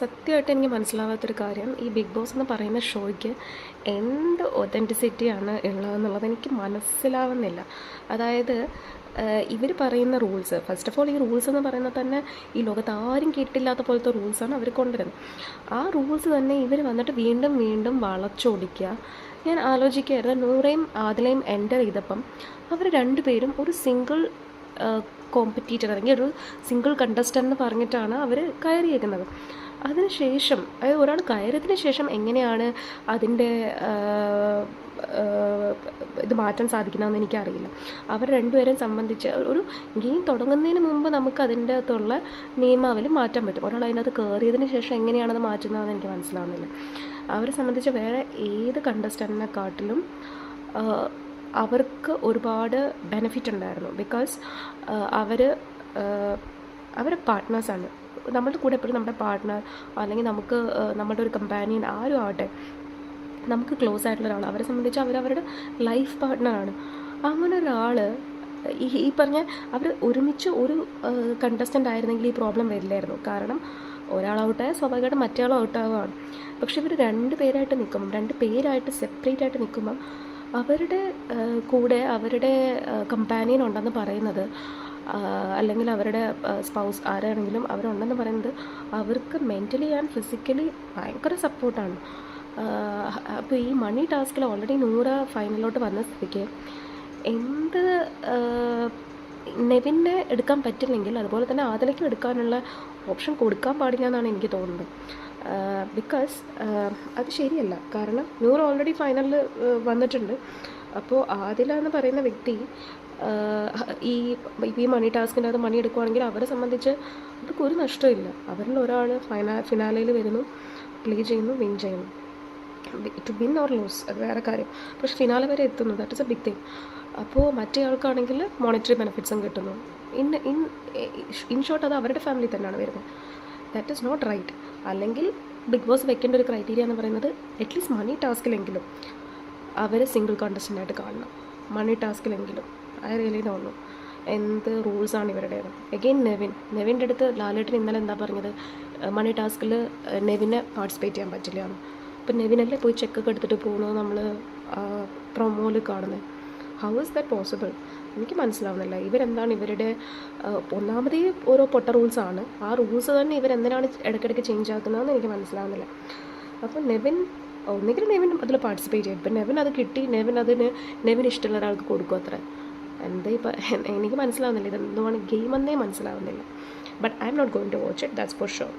സത്യമായിട്ട് എനിക്ക് മനസ്സിലാവാത്തൊരു കാര്യം, ഈ ബിഗ് ബോസ് എന്ന് പറയുന്ന ഷോയ്ക്ക് എന്ത് ഒതൻറ്റിസിറ്റിയാണ് ഉള്ളതെന്നുള്ളത് എനിക്ക് മനസ്സിലാവുന്നില്ല. അതായത് ഇവർ പറയുന്ന റൂൾസ്, ഫസ്റ്റ് ഓഫ് ഓൾ ഈ റൂൾസ് എന്ന് പറയുന്നത് തന്നെ ഈ ലോകത്ത് ആരും കേട്ടില്ലാത്ത പോലത്തെ റൂൾസാണ് അവർ കൊണ്ടുവരുന്നത്. ആ റൂൾസ് തന്നെ ഇവർ വന്നിട്ട് വീണ്ടും വീണ്ടും വളച്ചൊടിക്കുക. ഞാൻ ആലോചിക്കുകയായിരുന്നു, നൂറയും ആദിലയും എൻ്റർ ചെയ്തപ്പം അവർ രണ്ടുപേരും ഒരു സിംഗിൾ കോമ്പറ്റീറ്റർ അല്ലെങ്കിൽ ഒരു സിംഗിൾ കണ്ടസ്റ്റൻ്റ് എന്ന് പറഞ്ഞിട്ടാണ് അവർ കയറിയേക്കുന്നത്. അതിനുശേഷം അതായത് ഒരാൾ കയറിയതിന് ശേഷം എങ്ങനെയാണ് അതിൻ്റെ ഇത് മാറ്റാൻ സാധിക്കുന്നതെന്ന് എനിക്കറിയില്ല. അവർ രണ്ടുപേരെയും സംബന്ധിച്ച് ഒരു ഗെയിം തുടങ്ങുന്നതിന് മുമ്പ് നമുക്ക് അതിൻ്റെ അകത്തുള്ള നിയമാവലി മാറ്റാൻ പറ്റും. ഒരാൾ അതിനകത്ത് കയറിയതിന് ശേഷം എങ്ങനെയാണത് മാറ്റുന്നതെന്ന് എനിക്ക് മനസ്സിലാവുന്നില്ല. അവരെ സംബന്ധിച്ച് വേറെ ഏത് കണ്ടസ്റ്റൻറ്റിനെക്കാട്ടിലും അവർക്ക് ഒരുപാട് ബെനിഫിറ്റ് ഉണ്ടായിരുന്നു. ബിക്കോസ് അവർ പാർട്ട്നേഴ്സാണ്. നമ്മളുടെ കൂടെ എപ്പോഴും നമ്മുടെ പാർട്ട്ണർ അല്ലെങ്കിൽ നമുക്ക് നമ്മുടെ ഒരു കമ്പാനിയൻ ആരും ആവട്ടെ, നമുക്ക് ക്ലോസ് ആയിട്ടുള്ള ഒരാൾ, അവരെ സംബന്ധിച്ച് അവരവരുടെ ലൈഫ് പാർട്ട്ണറാണ്. അങ്ങനെ ഒരാൾ ഈ പറഞ്ഞ അവർ ഒരുമിച്ച് ഒരു കണ്ടസ്റ്റൻ്റ് ആയിരുന്നെങ്കിൽ ഈ പ്രോബ്ലം വരില്ലായിരുന്നു. കാരണം ഒരാളൗട്ടായ സ്വാഭാവികമായിട്ടും മറ്റേ ആൾ ഔട്ടാവുകയാണ്. പക്ഷെ ഇവർ രണ്ട് പേരായിട്ട് സെപ്പറേറ്റ് ആയിട്ട് നിൽക്കുമ്പം അവരുടെ കൂടെ അവരുടെ കമ്പാനിയൻ ഉണ്ടെന്ന് പറയുന്നത്, അല്ലെങ്കിൽ അവരുടെ സ്പൗസ് ആരാണെങ്കിലും അവരുണ്ടെന്ന് പറയുന്നത് അവർക്ക് മെൻ്റലി ആൻഡ് ഫിസിക്കലി ഭയങ്കര സപ്പോർട്ടാണ്. അപ്പോൾ ഈ മണി ടാസ്കിൽ ഓൾറെഡി 100 ഫൈനലിലോട്ട് വന്ന സ്ഥിതിക്ക് എന്ത് നെവിനെ എടുക്കാൻ പറ്റില്ലെങ്കിൽ അതുപോലെ തന്നെ ആദിലയ്ക്കും എടുക്കാനുള്ള ഓപ്ഷൻ കൊടുക്കാൻ പാടില്ല എന്നാണ് എനിക്ക് തോന്നുന്നത്. ബിക്കോസ് അത് ശരിയല്ല. കാരണം 100 ഓൾറെഡി ഫൈനലിൽ വന്നിട്ടുണ്ട്. അപ്പോൾ ആദില എന്ന് പറയുന്ന വ്യക്തി ഈ മണി ടാസ്കിൻ്റെ അത് മണി എടുക്കുവാണെങ്കിൽ അവരെ സംബന്ധിച്ച് അവർക്ക് ഒരു നഷ്ടമില്ല. അവരിൽ ഒരാൾ ഫിനാലയിൽ വരുന്നു, പ്ലേ ചെയ്യുന്നു, വിൻ ചെയ്യുന്നു. ടു വിൻ ഓർ ലൂസ് അത് വേറെ കാര്യം. പക്ഷെ ഫിനാലെ വരെ എത്തുന്നു, that is a big thing. അപ്പോൾ മറ്റേ ആൾക്കാണെങ്കിൽ മോണിറ്ററി ബെനിഫിറ്റ്സും കിട്ടുന്നു. ഇൻ ഷോർട്ട് അത് അവരുടെ ഫാമിലി തന്നെയാണ് വരുന്നത്. That is not right. അല്ലെങ്കിൽ ബിഗ് ബോസ് വെക്കേണ്ട ഒരു ക്രൈറ്റീരിയ എന്ന് പറയുന്നത് അറ്റ്ലീസ്റ്റ് മണി ടാസ്കിലെങ്കിലും അവർ സിംഗിൾ കോണ്ടസ്റ്റൻ്റായിട്ട് കാണണം. മണി ടാസ്കിലെങ്കിലും. ഐ റിയലി ഡോണ്ട് നോ എന്ത് റൂൾസാണ് ഇവരുടേത്. എഗെയിൻ നെവിൻ്റെ അടുത്ത് ലാലേട്ടൻ ഇന്നലെ എന്താ പറഞ്ഞത്, മണി ടാസ്കിൽ നെവിനെ പാർട്ടിസിപ്പേറ്റ് ചെയ്യാൻ പറ്റില്ല എന്ന്. അപ്പം നെവിനല്ലേ പോയി ചെക്കൊക്കെ എടുത്തിട്ട് പോകുന്നത് നമ്മൾ പ്രൊമോയിൽ കാണുന്നത്. How is that possible? എനിക്ക് മനസ്സിലാവുന്നില്ല. ഇവരെന്താണ് ഇവരുടെ ഒന്നാമതേ ഓരോ പൊട്ട റൂൾസാണ്. ആ റൂൾസ് തന്നെ ഇവരെന്തിനാണ് ഇടയ്ക്കിടയ്ക്ക് ചേഞ്ച് ആക്കുന്നതെന്ന് എനിക്ക് മനസ്സിലാവുന്നില്ല. അപ്പോൾ ഒന്നുകിൽ നെവിൻ അതിൽ പാർട്ടിസിപ്പേറ്റ് ചെയ്യും. ഇപ്പം നെവിൻ അത് കിട്ടി, നെവിന് ഇഷ്ടമുള്ള ഒരാൾക്ക് കൊടുക്കും അത്ര. എന്താ ഇപ്പം എനിക്ക് മനസ്സിലാവുന്നില്ല. ഇതെന്തുമാണ് ഗെയിം എന്നേ മനസ്സിലാവുന്നില്ല. But I'm not going to watch it, that's for sure.